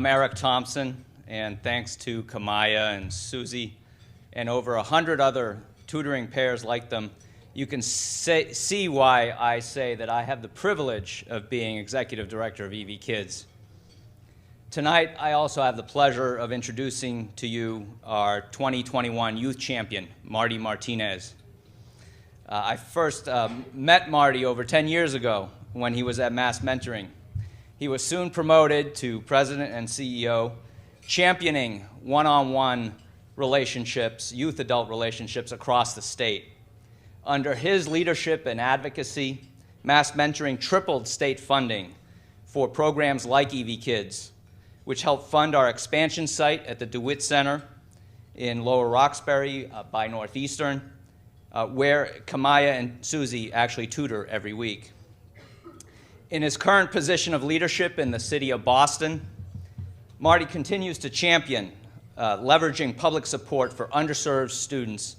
I'm Eric Thompson, and thanks to Kamaya and Susie and over 100 other tutoring pairs like them, you can see why I say that I have the privilege of being Executive Director of EVkids. Tonight, I also have the pleasure of introducing to you our 2021 Youth Champion, Marty Martinez. I first met Marty over 10 years ago when he was at Mass Mentoring. He was soon promoted to President and CEO, championing one-on-one relationships, youth-adult relationships across the state. Under his leadership and advocacy, Mass Mentoring tripled state funding for programs like EVkids, which helped fund our expansion site at the DeWitt Center in Lower Roxbury by Northeastern, where Kamaya and Susie actually tutor every week. In his current position of leadership in the city of Boston, Marty continues to champion leveraging public support for underserved students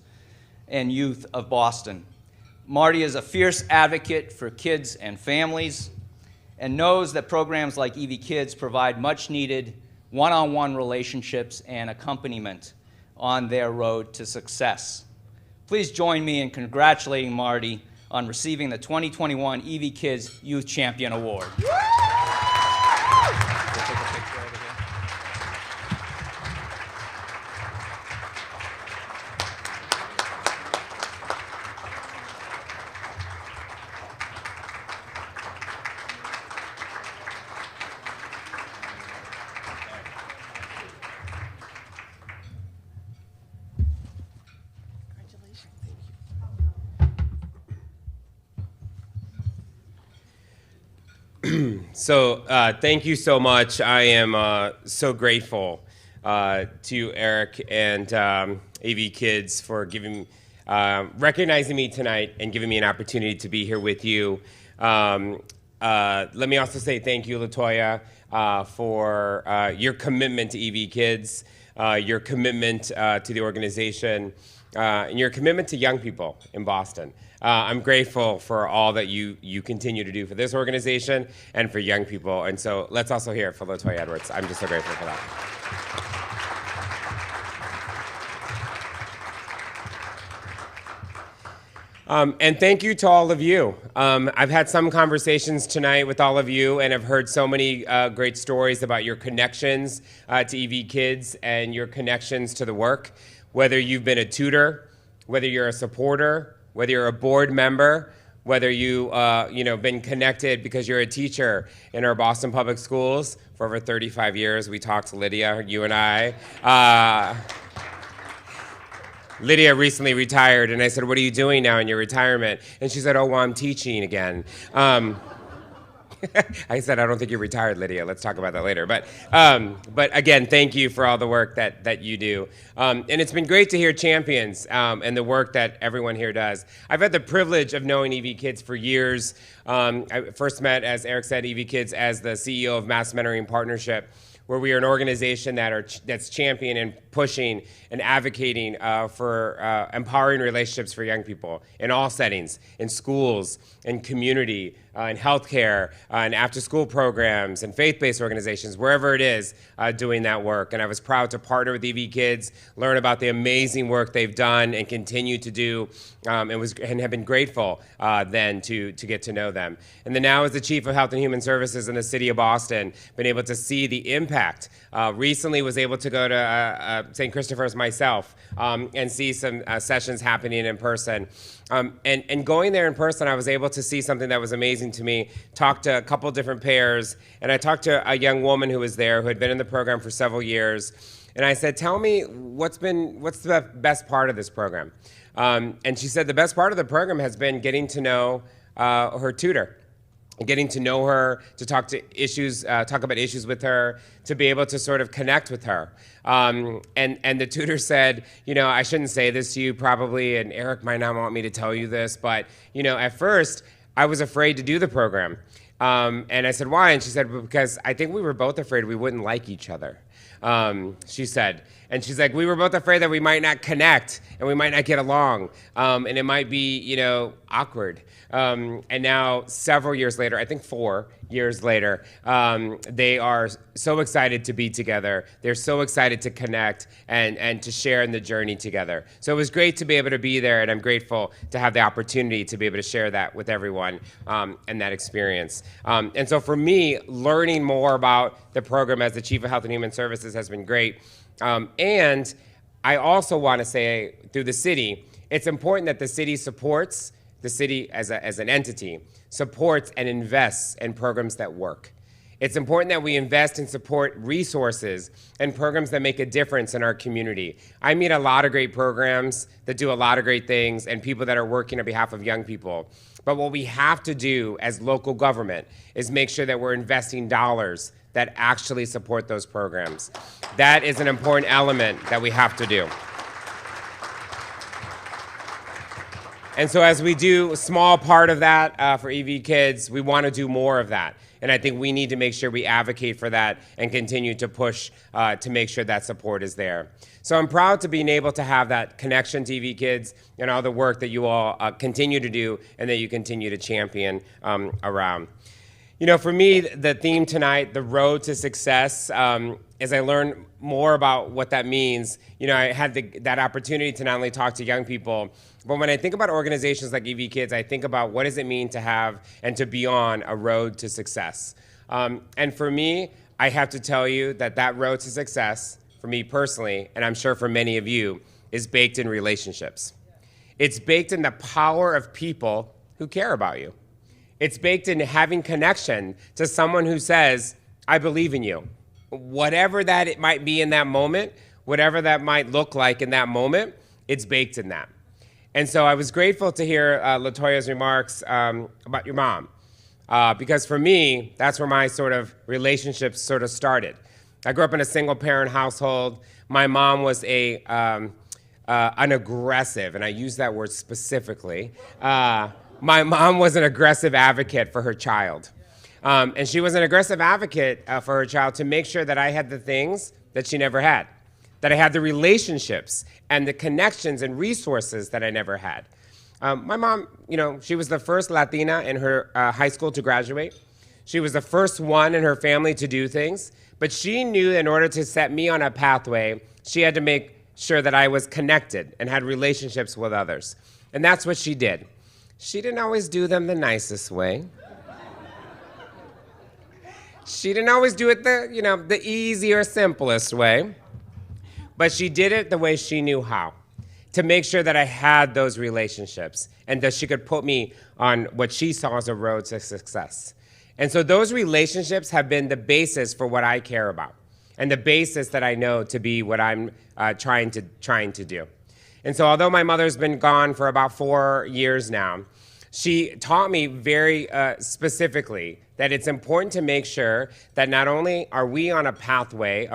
and youth of Boston. Marty is a fierce advocate for kids and families and knows that programs like EVkids provide much-needed one-on-one relationships and accompaniment on their road to success. Please join me in congratulating Marty on receiving the 2021 EVkids Youth Champion Award. So thank you so much. I am so grateful to Eric and EVkids for recognizing me tonight and giving me an opportunity to be here with you. Let me also say thank you, Latoya, for your commitment to EVkids, your commitment to the organization, and your commitment to young people in Boston. I'm grateful for all that you continue to do for this organization and for young people. And so let's also hear it for Latoya Edwards. I'm just so grateful for that. And thank you to all of you. I've had some conversations tonight with all of you, and I've heard so many great stories about your connections to EVkids and your connections to the work. Whether you've been a tutor, whether you're a supporter, whether you're a board member, whether you've been connected because you're a teacher in our Boston Public Schools for over 35 years. We talked, Lydia, you and I. Lydia recently retired, and I said, "What are you doing now in your retirement?" And she said, "Oh, well, I'm teaching again." I said, "I don't think you're retired, Lydia. Let's talk about that later." But again, thank you for all the work that you do. And it's been great to hear champions and the work that everyone here does. I've had the privilege of knowing EVkids for years. I first met, as Eric said, EVkids as the CEO of Mass Mentoring Partnership, where we are an organization that's championing and pushing and advocating for empowering relationships for young people in all settings, in schools, in community, in healthcare, in after-school programs, and faith-based organizations, wherever it is, doing that work. And I was proud to partner with EVkids, learn about the amazing work they've done and continue to do, and have been grateful then to get to know them. And then now as the Chief of Health and Human Services in the city of Boston, been able to see the impact. Recently was able to go to St. Christopher's myself and see some sessions happening in person. And going there in person, I was able to see something that was amazing to me, talked to a couple different pairs, and I talked to a young woman who was there who had been in the program for several years. And I said, "Tell me, what's the best part of this program?" And she said the best part of the program has been getting to know her tutor. Getting to know her, to talk about issues with her, to be able to sort of connect with her. And the tutor said, "I shouldn't say this to you probably, and Eric might not want me to tell you this, but at first I was afraid to do the program." And I said, "Why?" And she said, "Because I think we were both afraid we wouldn't like each other." She said. And she's like, "We were both afraid that we might not connect and we might not get along, and it might be, awkward." And now, several years later, I think 4 years later. They are so excited to be together. They're so excited to connect and to share in the journey together. So it was great to be able to be there, and I'm grateful to have the opportunity to be able to share that with everyone and that experience. And so for me, learning more about the program as the Chief of Health and Human Services has been great. And I also want to say, through the city, it's important that the city supports, the city as an entity, supports and invests in programs that work. It's important that we invest and support resources and programs that make a difference in our community. I meet a lot of great programs that do a lot of great things and people that are working on behalf of young people. But what we have to do as local government is make sure that we're investing dollars that actually support those programs. That is an important element that we have to do. And so as we do a small part of that for EVkids, we want to do more of that. And I think we need to make sure we advocate for that and continue to push to make sure that support is there. So I'm proud to be able to have that connection to EVkids and all the work that you all continue to do and that you continue to champion around. You know, for me, the theme tonight, the road to success, as I learned more about what that means, you know, I had that opportunity to not only talk to young people, but when I think about organizations like EVkids, I think about what does it mean to have and to be on a road to success. And for me, I have to tell you that that road to success, for me personally, and I'm sure for many of you, is baked in relationships. It's baked in the power of people who care about you. It's baked in having connection to someone who says, I believe in you. Whatever that it might be in that moment, whatever that might look like in that moment, it's baked in that. And so I was grateful to hear Latoya's remarks about your mom, because for me, that's where my sort of relationships sort of started. I grew up in a single-parent household. My mom was an aggressive, and I use that word specifically, my mom was an aggressive advocate for her child. And she was an aggressive advocate for her child to make sure that I had the things that she never had, that I had the relationships and the connections and resources that I never had. My mom, you know, she was the first Latina in her high school to graduate. She was the first one in her family to do things, but she knew in order to set me on a pathway, she had to make sure that I was connected and had relationships with others. And that's what she did. She didn't always do them the nicest way. She didn't always do it the easy or simplest way, but she did it the way she knew how, to make sure that I had those relationships and that she could put me on what she saw as a road to success. And so those relationships have been the basis for what I care about and the basis that I know to be what I'm trying to do. And so although my mother's been gone for about 4 years now, she taught me very specifically that it's important to make sure that not only are we on a pathway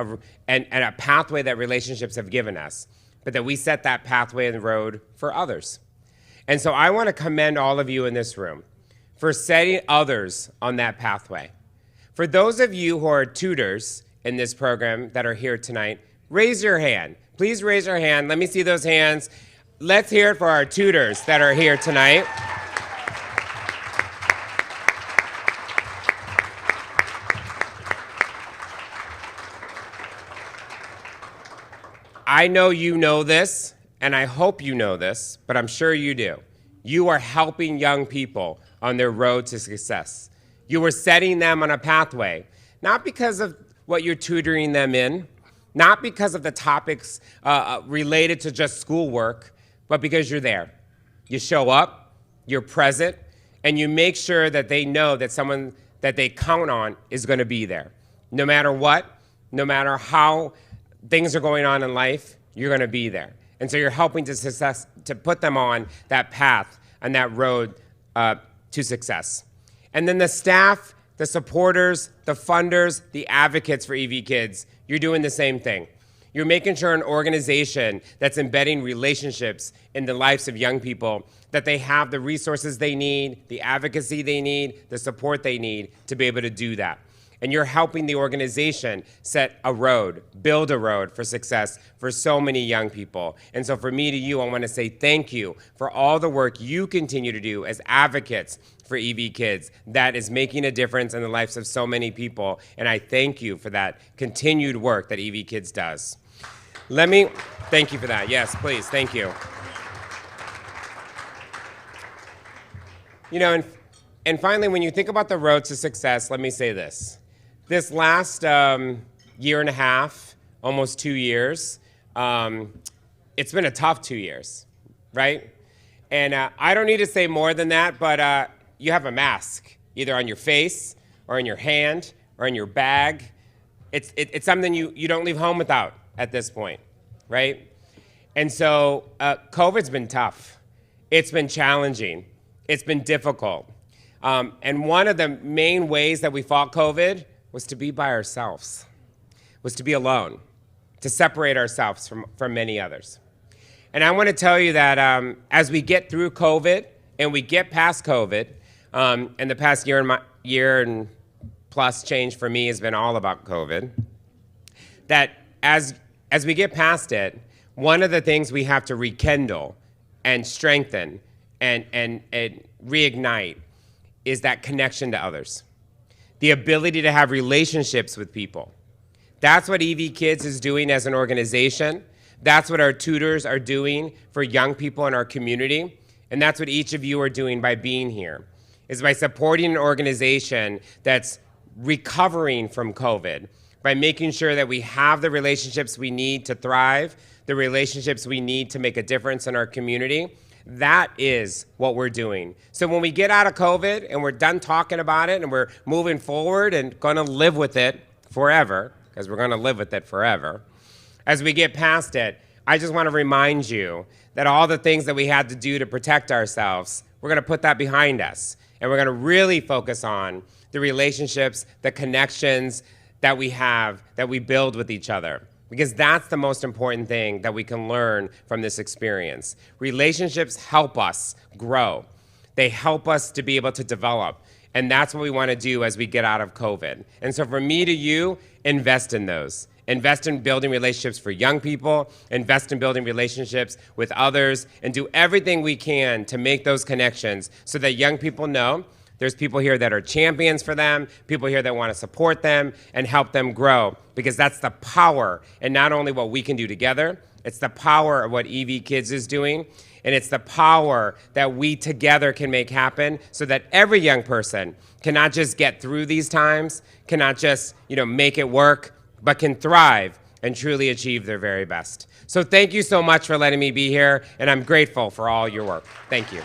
and a pathway that relationships have given us, but that we set that pathway in the road for others. And so I want to commend all of you in this room for setting others on that pathway. For those of you who are tutors in this program that are here tonight, raise your hand. Please raise your hand. Let me see those hands. Let's hear it for our tutors that are here tonight. I know you know this, and I hope you know this, but I'm sure you do. You are helping young people on their road to success. You are setting them on a pathway, not because of what you're tutoring them in, not because of the topics related to just schoolwork, but because you're there. You show up, you're present, and you make sure that they know that someone that they count on is going to be there. No matter what, no matter how things are going on in life, you're going to be there. And so you're helping to put them on that path and that road to success. And then the staff, the supporters, the funders, the advocates for EVkids, you're doing the same thing. You're making sure an organization that's embedding relationships in the lives of young people, that they have the resources they need, the advocacy they need, the support they need to be able to do that. And you're helping the organization set a road, build a road for success for so many young people. And so for me to you, I want to say thank you for all the work you continue to do as advocates for EVkids. That is making a difference in the lives of so many people. And I thank you for that continued work that EVkids does. Thank you for that. Yes, please, thank you. You know, and finally, when you think about the road to success, let me say this. This last year and a half, almost 2 years, it's been a tough 2 years, right? And I don't need to say more than that, but you have a mask, either on your face or in your hand or in your bag. It's something you don't leave home without at this point, right? And so COVID's been tough. It's been challenging. It's been difficult. And one of the main ways that we fought COVID was to be by ourselves, was to be alone, to separate ourselves from many others. And I want to tell you that as we get through COVID and we get past COVID, and the past year and plus change for me has been all about COVID, that as we get past it, one of the things we have to rekindle and strengthen and reignite is that connection to others. The ability to have relationships with people. That's what EVkids is doing as an organization. That's what our tutors are doing for young people in our community. And that's what each of you are doing by being here, is by supporting an organization that's recovering from COVID, by making sure that we have the relationships we need to thrive, the relationships we need to make a difference in our community. That is what we're doing. So when we get out of COVID and we're done talking about it and we're moving forward and going to live with it forever, because we're going to live with it forever, as we get past it, I just want to remind you that all the things that we had to do to protect ourselves, we're going to put that behind us. And we're going to really focus on the relationships, the connections that we have, that we build with each other. Because that's the most important thing that we can learn from this experience. Relationships help us grow. They help us to be able to develop. And that's what we want to do as we get out of COVID. And so for me to you, invest in those. Invest in building relationships for young people, invest in building relationships with others, and do everything we can to make those connections so that young people know there's people here that are champions for them, people here that want to support them and help them grow, because that's the power, and not only what we can do together, it's the power of what EVkids is doing, and it's the power that we together can make happen so that every young person cannot just get through these times, cannot just, make it work, but can thrive and truly achieve their very best. So thank you so much for letting me be here, and I'm grateful for all your work. Thank you.